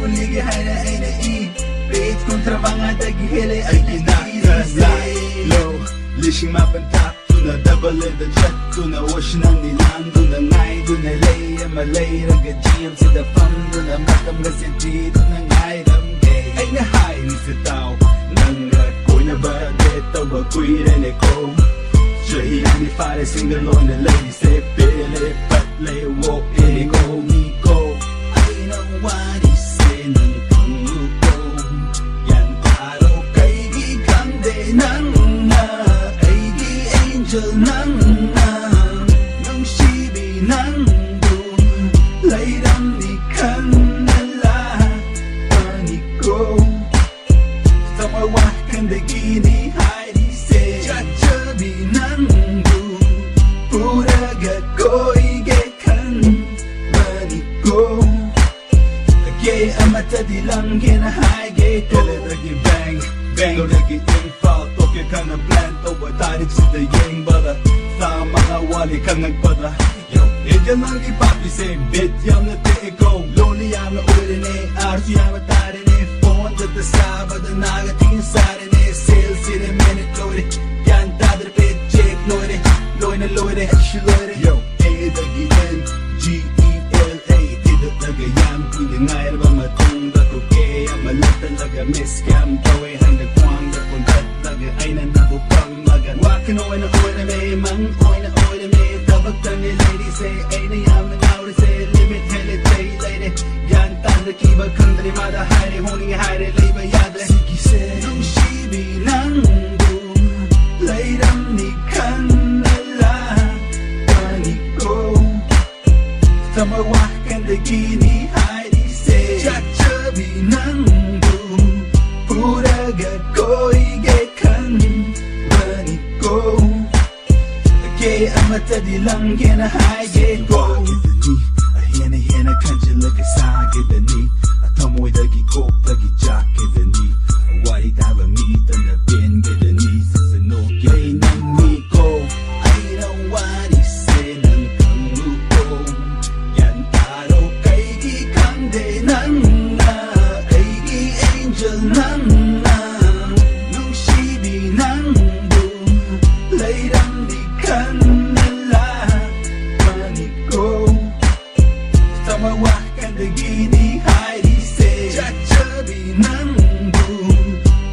uligi haina aina I Bait kontra mga dagihili ay ginakalay Low, lishing mapantak Tuna double in the jet Tuna wash na nilang Tuna ngay Tuna lay Malay Ragajiyam sida fam Tuna matam na si G Tuna ngay Ramgay Ay nahay ni sa tao Nang ako'y nabagat Tao ako'y reneko Shahiyang ni fare single on the lady Say pili patlay Walk in go Miko Ay nawari Sinang panguko Yan taro kay gigande Nang na Ay gi angel nang na Nang shibi nang do Layram ni kanala Paniko Samawakan da gini Heidi say Jajabi nang do Puraga ko'y gekan Paniko Gay amata di lang ginahay Gay taladagi bang Bang Lagi infal Toke ka na plan Tawa tarik sa dayeng bada Sa mga wali kang nagpada Yo, yan lang ipapi say bit Yam na tiiko Lonely yam na urin Arsu yam na tarin Phone Data sabada nagatingin sa rin Sales in a minute loaded Yan dadar pit check loaded Loy na loaded She loaded Yo, A-dagi N G-E-L-A Dito tagayam Pinangayar ba matunda ko kaya malat talaga miscam Kaway hanggang kwang Napuntat taga ay nanabupang magan Wakin oy na may mang oy na may Tabag tang ni lady say ay na yam na ngawri say Limit helit say lady Yan tanda kibag kang dalimada Haire honing haire labor yadre Siki say Nung shibi nang do Layram ni kanala Paniko Samawakan da gini Heidi say Jajabi nang do Puraga ko'y gekan Paniko Gay amata di lang ginahay Gay go Ahina hina kanji lagi sa gidani Atamoy dagi kok dagi jak gidani Awari taba mita na bin gidani Sasano gay nang miko Ay nawari sinang kamuko Yan taro kay gikande nang na Ay gi angel nang na Nung shibi nang do Layram di kanala Paniko Samawakan da gini Heidi say Jajabi nang do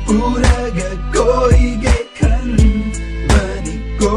Puraga ko'y gekan Paniko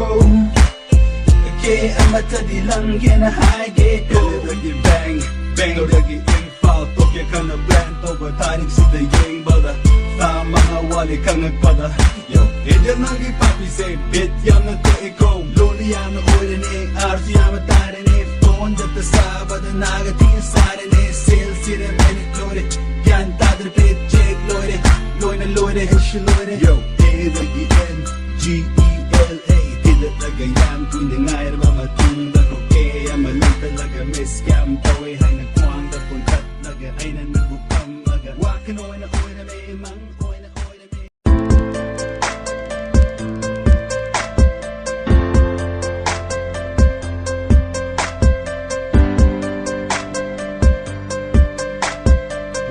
Kaya amata di lang ginahay Geko Dagi bang Bang Dagi infal Tokya ka na plan Toba tarik si dayeng bada Sa mga wali kang nagpada Yo, yan ang ipapi say Bit yam na tiiko Lonely yam na urin Arsu yam na tarin Phone data sabada nagatingin sa rin Sales in a minute loaded Yan dadar pit check loaded Loy na loaded She loaded Yo, A-dagi N G-E-L-A Tila tagayam Pinangayar ba matunda ko kaya malang talaga miscam Kaway hay nagkwang Napuntat laga ay nanabupang maga Wakin oy na may mang oy na may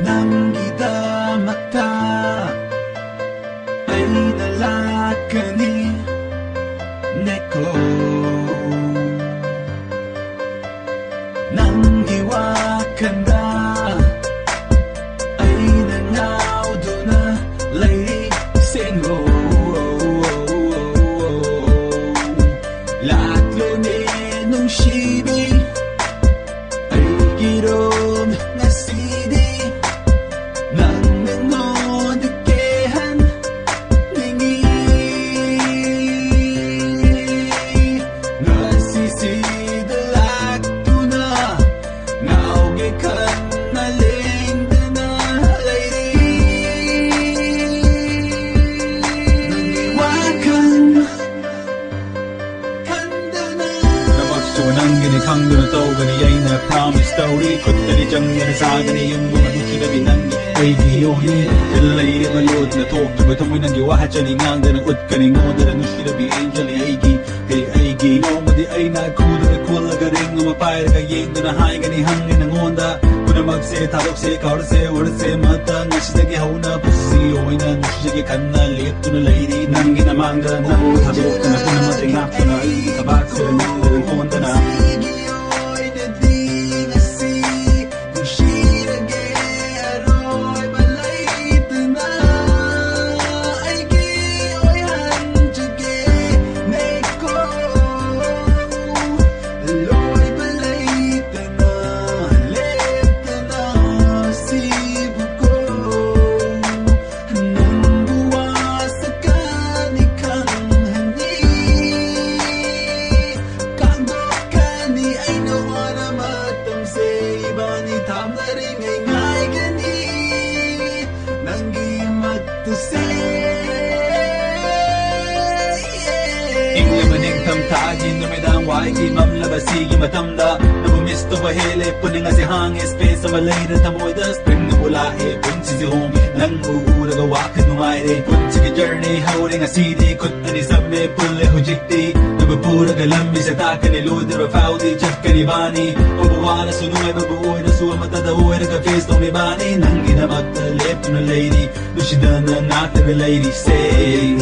Nang gidamata ay nalakani Neko Nang giwakan na ay nangaw doon na lady singo Lahat lunin nung shibi ay girom na CD Nang nangondekehan ningi Nasisidalak doon na Naugikan na lingda na lady Nangiwakan Kanda na Namagsunang ginikang doon na to Ganiyay na promise story Kutari diyang yanasagani yung mga hikinabi ng ay giyoni Dalay rin malod na talk Diba tamoy nang giwahat siya ningang Da nang ut ka ningon Da nang shirabi angel ay gi Kay ay gi Ngomadi ay nagkuda na kulaga ring ama pairaga yengduna haigani hangi nangonda punamagse thalokse kaurse urse mata ngasidagi hauna pusi oina nusige kanna leptuna leiri nangi namanga nangu thalokna punamate ngaptuna ai tabakse nangu kondana Waigi mamlaba sige matamda nabumisto bahele puning asi hang space sa malay na tamoy da spring na bulahe punsi si home nang uuraga wakad numayre punsi ki journey hauling a CD kut ani sabme pulle hujikti nabupuraga lambi sa taka ni ludira faudi chakka ni bani obuwana sunumay mabuoy na suwa matadawoy raga face no mi bani nangi na magtalip na lady lushidana nata the lady say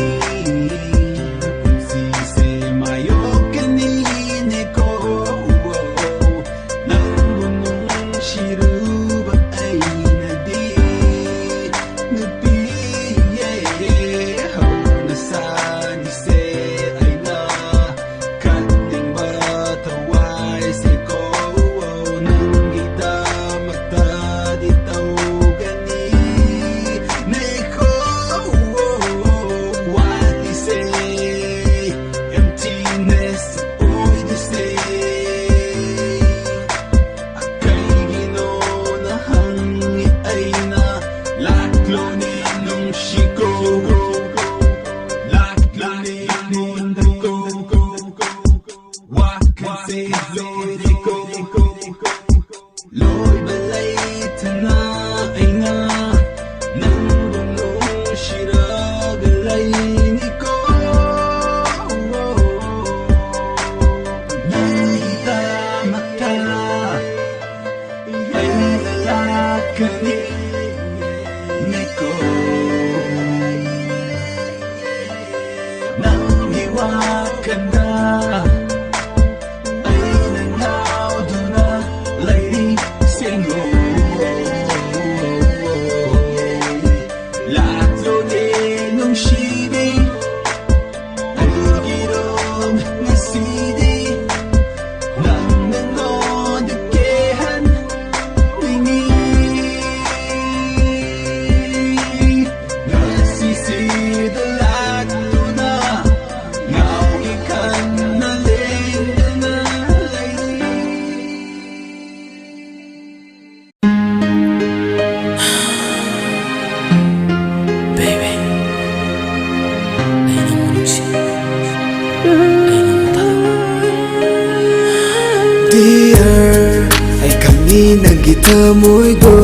Tamoydo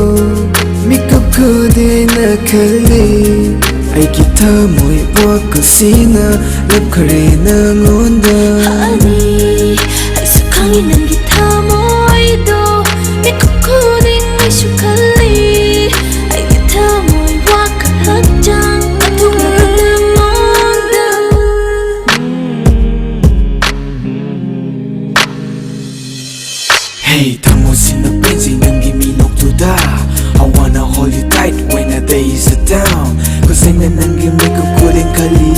mikap kude na khali ai ki tamoy wakasina lab khare na ngonda honey ai sakhangi nangi tamoydo mikap kude ngai shukali ai ki tamoy wakahajang atunga na monda Hey tamoy sina penzi nangi minok tuda I wanna hold you tight when the days are down Cause I'm an angry makeup couldn't kali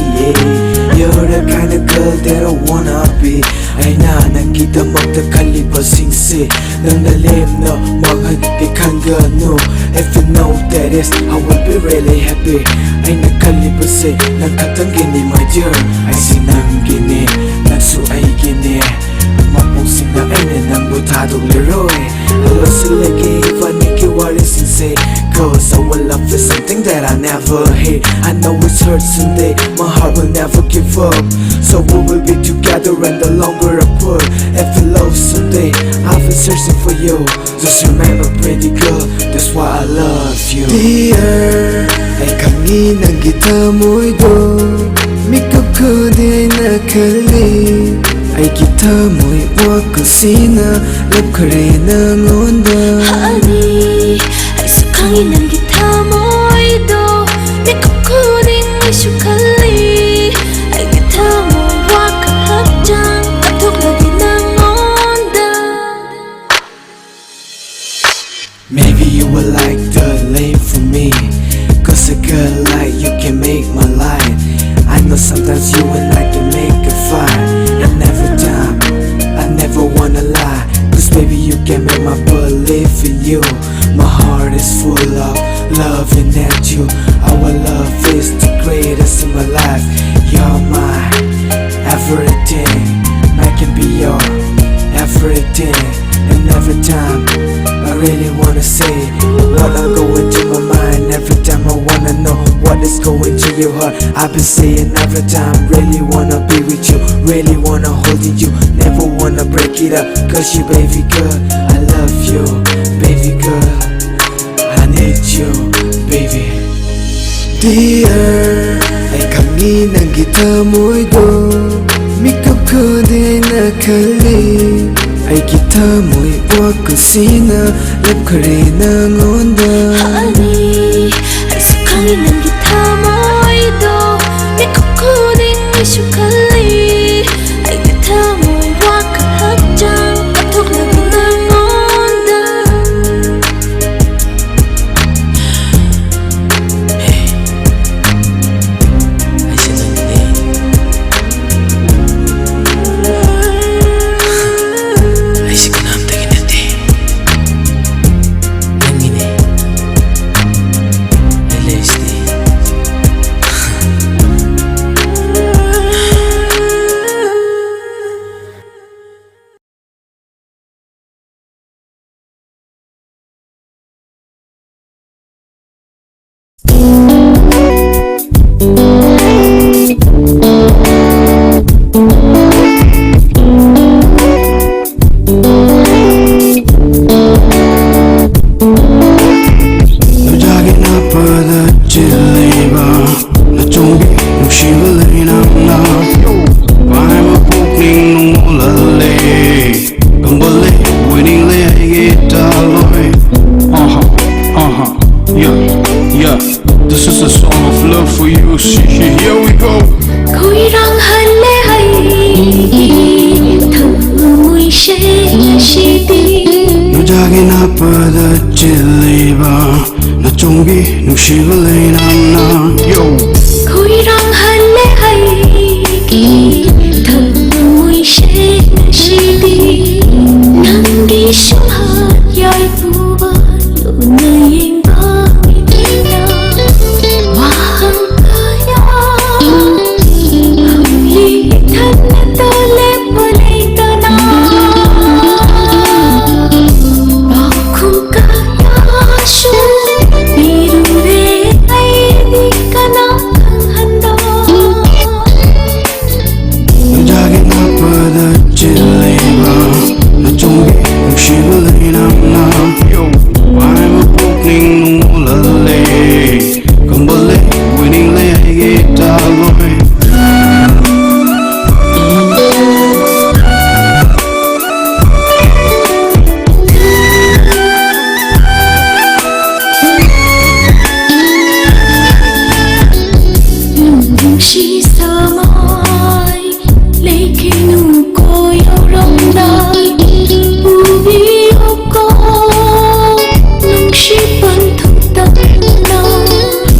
You're the kind of girl that I wanna be Ay na nakita magta kaliba singse Nang nalim na maghan kay kanga no If you know that is I will be really happy Ay nakaliba say nang katangini my dear Ay sinanggini nagsu ay gini Mapusing na ene nang butadong leroy Hello silagi vaniki wari sinse Cause I will love for something that I never hate I know it's hurt someday, my heart will never give up So we will be together and the longer I put If you love someday, I've been searching for you Just remember pretty girl, that's why I love you Dear, ay kami ng gita mo'y do Mikap ko din nakali ꯑꯩꯒꯤ ꯊꯃꯣꯏ ꯋꯥꯈꯜꯁꯤꯅ ꯂꯦꯞꯈ꯭ꯔꯦ ꯅꯉꯣꯟꯗ Honey, ꯑꯩꯁꯨ ꯈꯪꯏ ꯅꯪꯒꯤ ꯊꯃꯣꯏꯗꯣ ꯃꯤꯀꯨꯞ ꯈꯨꯗꯤꯡ ꯑꯩꯁꯨ ꯈꯜꯂꯤ ꯑꯩꯒꯤ ꯊꯃꯣꯏ ꯋꯥꯈꯜ ꯍꯛꯆꯥꯡ ꯀꯠꯊꯣꯛꯂꯒꯦ ꯅꯉꯣꯟꯗ Maybe you would like the lane for me, cause a girl like you can make my life. I know sometimes you and I can make a fight, and every time I never wanna lie, cause baby you can make my believe in you. My heart is full of loving at you. Our love is the greatest in my life. You're my everything, I can be your everything. And every time I really wanna say what I'm going to my mind. Every time I wanna know what is going to your heart. I've been saying every time, really wanna be with you, really wanna hold you, never wanna break it up. Cause you baby girl, I love you, baby girl, I need you, baby. Dear, ay kami ng kita mo'y do Mikap ko din nakali ay kita mo'y wakusina lepkare nangonda Honey, أيسو khangin nangi thamoido mikup khuding aishu khalli aigi thamoi wakhal hachang kathoknagi nangonda This is a song of love for you. Here we go. Khoi rang halle hai thamoi she shidi Nujagi na pada chiliba na chongi nushiba leinam na yo. Khoi rang halle hai thamoi she shidi nangi shha yai puba na yeng ba ina wahang kaya huli than to le pole to na bakhum kaya shu biru re ai di kana handa Nujagi na pada chiliba na chongi nushiba leinam na yo. I'm a opening no lale kambale winning le guitar loy. She samai lekinu ko yorong dai ubi ko nung she pan thuk tak na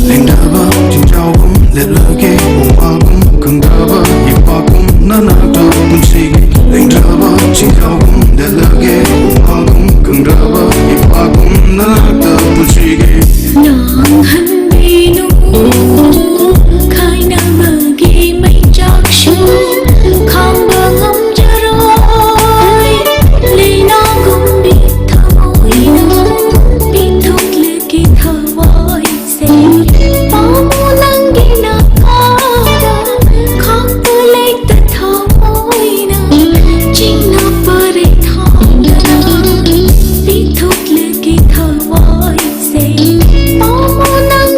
Lengdaba jinjawum lelage umagum kangdaba yipagum nanagda umsigi. Lengdaba jinjawum lelage umagum kangdaba yipagum nanagda umsigi. nang han binu khai na magi mai chak shu kham bangam jaroi le na gum bi thamoi na bi thuk le ki thawai se pamu nangi na kada kham le ta thamoi na ching na pare thang na bi thuk le ki thawai se pamu nangi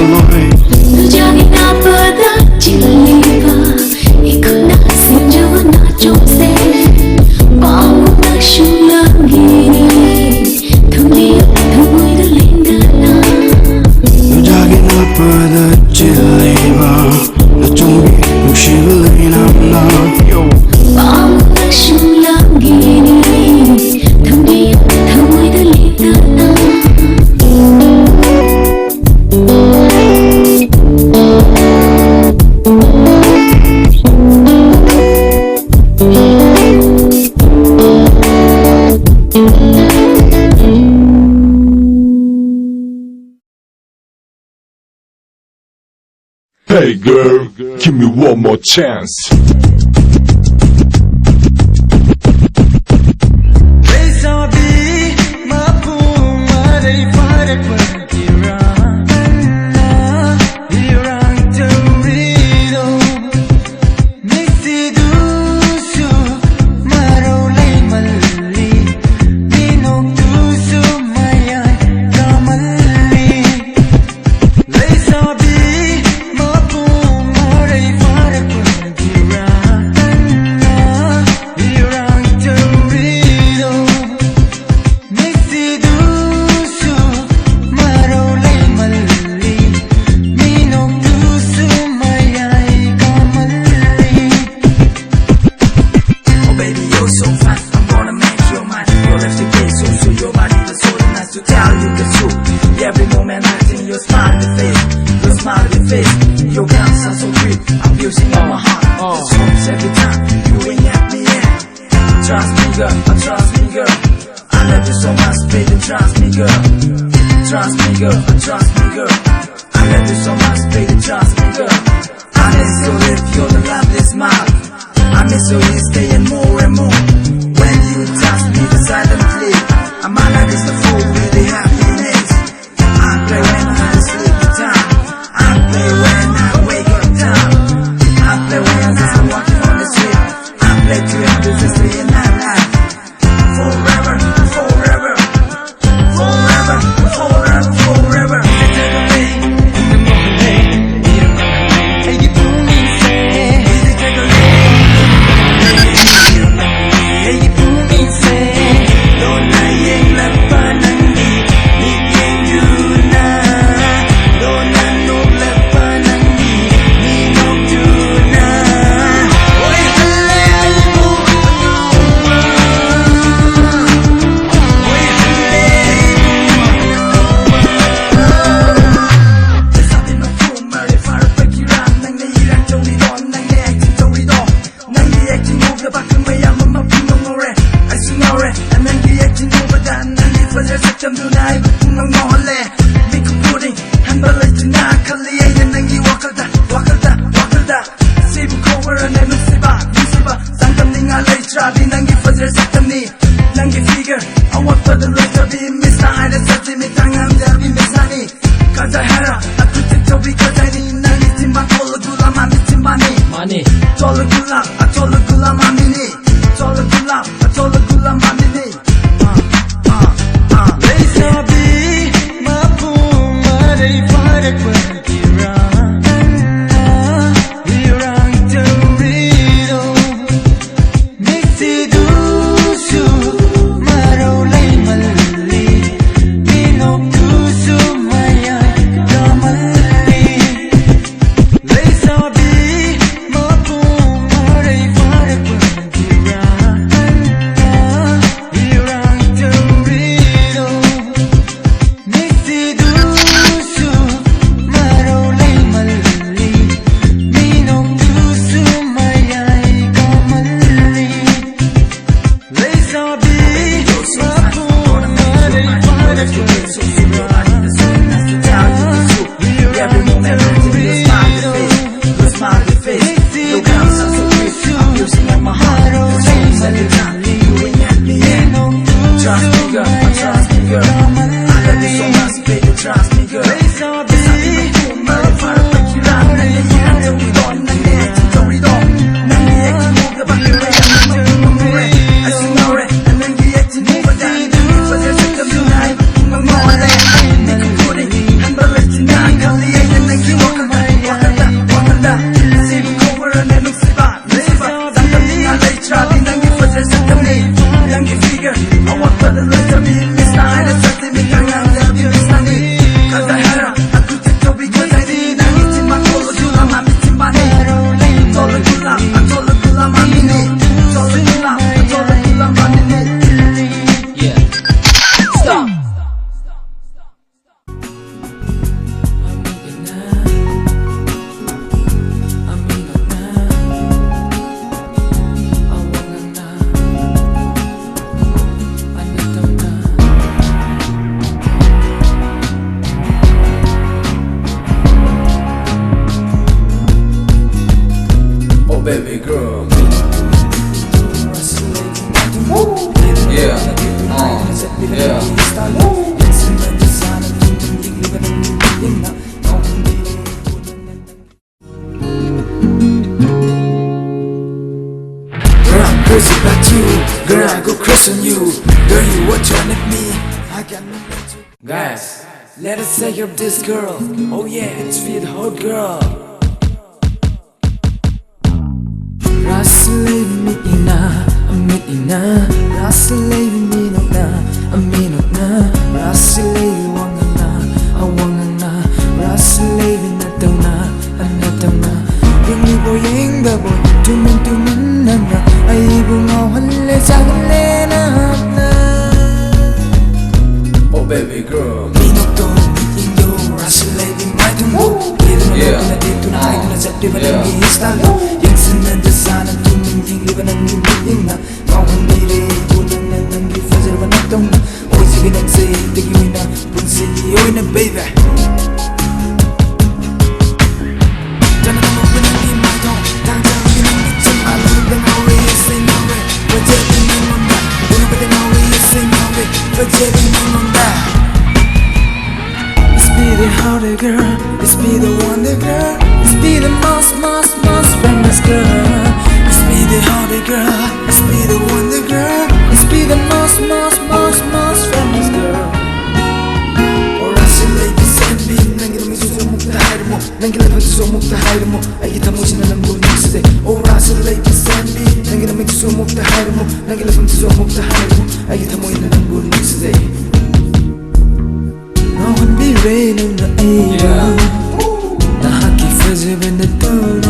aloi Nujagi na pada chileva ikuna sinjava na chose Pamu na shulangini thumi thumoi da lindana Nujagi na pada chileva na chungi nushiva lainamna Pamu na shulangini thumi thumoi da lindana Hey girl, give me one more chance. Every moment I see your smiling face, your guns are so quick, I'm using all my heart. This hopes every time you ain't at me in. Trust me girl, trust me girl, I love you so much, baby, trust me girl. Trust me girl, trust me girl, I love you so much, baby, trust me girl. I miss you if you're the lovely smile, I miss you staying more and more. When you touch me silently, my life is the full with the happiness. I play when I sleep time, I play when I wake up time, I play when I'm walking on the street, I play 360 in my life. Forever, forever, forever, forever, forever. Take away in the morning, hey you do me say, take away, hey you do me say, don't I ain't left by about you, girl, I go crush on you. Girl, you were trying at me, I got no let you. Guys, let us take up this girl. Oh yeah, it's for the hot girl. Rasulay miina, miina. Rasulay minona, minona. Rasulay wangana, wangana. Rasulay natona, natona. Yung boyeng da boy, tumun na na. Ay bungaw halle jagle na na. Oh baby girl, minuto, indo. Rasulay di mai tumu. Dito na dito na ay na sa diba ng istalo. Nanda sana tumingin liba ng lumiting na Mawang nire kulang na nang gifazer ba natong na Oy sige nagsay, tigimi na Punsigi, oy na baby Dana na mo pinang imato Tanggang pinang itchang Alulog ng awe, say nawe Pajeri ng onda Una pa ng awe, say nawe Pajeri ng onda Let's be the harder girl Let's be the wonder girl Let's be the most famous girl. Let's be the harder girl. Let's be the wonder girl. Let's be the most famous girl. Or I say lady send me. Nangil mi suso mukta hide mo. Nangil mi suso mukta hide mo. Ay kita mo sinalam ko ni side. Or I say lady send me. Nangil mi suso mukta hide mo. Nangil mi suso mukta hide mo. Ay kita mo sinalam ko ni side. No one be raining the air. Nahaki fuzzy when the dawn.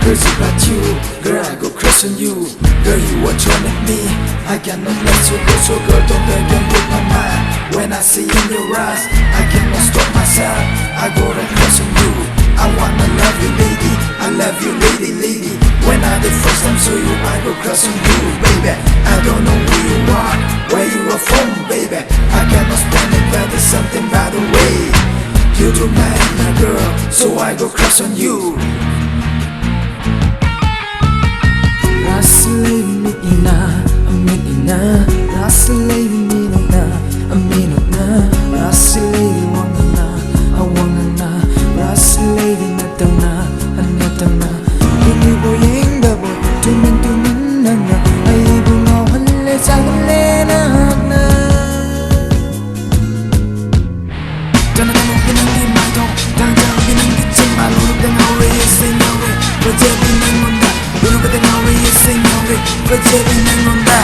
Crazy about you, girl, I go crush on you. Girl, you were trying at me, I cannot let you go. So girl, don't beg and break my mind. When I see in your eyes, I cannot stop myself. I go to crush on you. I wanna love you, lady. I love you, lady. When I the first time saw you, I go crush on you, baby. I don't know who you are, where you are from, baby. I cannot stand it, but there's something by the way. You do my girl, so I go crush on you. Rasulay miina, miina. Rasulay minona, minona. Rasulay wangana, wangana. Rasulay natona, natona. Yung boyeng da boy, tumun na na. Ay bungaw halle jagle na na. Dana na mo pinang imato, tanggang pinang itchang Alulog ng awe, say nawe. Pajeri ng onda. Una pa ng awe, say nawe. Pajeri ng onda.